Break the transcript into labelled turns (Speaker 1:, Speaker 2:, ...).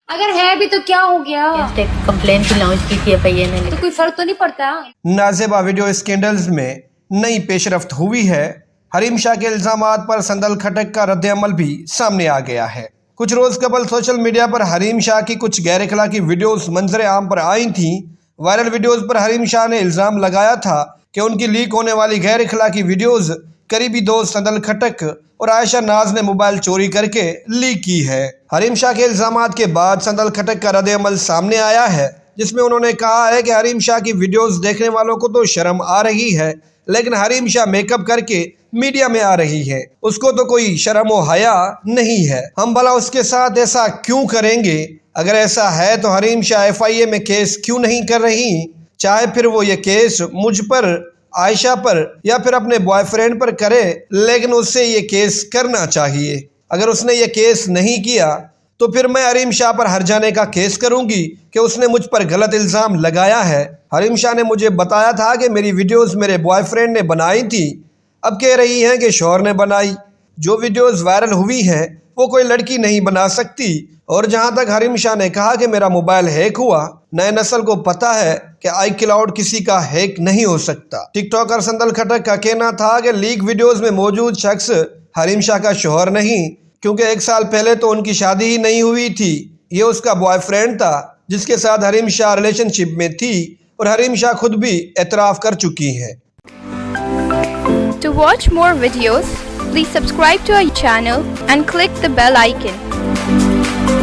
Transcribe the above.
Speaker 1: अगर है भी तो क्या हो गया?
Speaker 2: कंप्लेन भी लॉन्च की थी एफआईए ने।
Speaker 1: तो कोई फर्क तो नहीं पड़ता?
Speaker 3: नाज़िबा वीडियो स्कैंडल्स में नई पेशरफ्त हुई है। हरीम शाह के इल्जामात पर संदल खटक का रद्द-ए-अमल भी सामने आ गया है। कुछ रोज कबल सोशल मीडिया पर हरीम शाह की कुछ गैर अखलाकी वीडियोस मंजर आम पर आई थीं। वायरल वीडियोस पर हरीम शाह ने इल्जाम लगाया था कि उनकी लीक होने वाली गैर अखलाकी वीडियोस करीबी दोस्त संदल खटक और आयशा नाज ने मोबाइल चोरी करके लीक की है। हरीम शाह के इल्जामात के बाद संदल खटक का रद्द-ए-अमल सामने आया है, जिसमें उन्होंने कहा है कि हरीम शाह की वीडियोस देखने वालों को तो शर्म आ रही है, लेकिन हरीम शाह मेकअप करके मीडिया में आ रही है, उसको तो कोई शर्म व हया नहीं है। हम भला उसके साथ ऐसा क्यों करेंगे? अगर ऐसा है तो हरीम शाह एफआईए में केस क्यों नहीं कर रही? चाहे फिर वो ये केस मुझ पर, आयशा पर या फिर अपने बॉयफ्रेंड पर करे, लेकिन उससे ये केस करना चाहिए। अगर उसने ये केस नहीं किया तो फिर मैं हरीम शाह पर हर जाने का केस करूंगी कि उसने मुझ पर गलत इल्ज़ाम लगाया है। हरीम शाह ने मुझे बताया था कि मेरी वीडियोस मेरे बॉयफ्रेंड ने बनाई थी, अब कह रही हैं कि शौहर ने बनाई। जो वीडियोस वायरल हुई हैं वो कोई लड़की नहीं बना सकती। और जहां तक हरीम शाह ने कहा कि मेरा मोबाइल हैक हुआ, नए नस्ल को पता है कि आई क्लाउड किसी का हैक नहीं हो सकता। टिकटॉकर संदल खटक का कहना था कि लीक वीडियोस में मौजूद शख्स हरीम शाह का शौहर नहीं, क्योंकि 1 साल पहले तो उनकी शादी ही नहीं हुई थी। ये उसका बॉयफ्रेंड था जिसके साथ हरीम शाह रिलेशनशिप में थी और हरीम शाह खुद भी एतराफ़ कर चुकी हैं।
Speaker 4: To watch more videos, please subscribe to our channel and click the bell icon.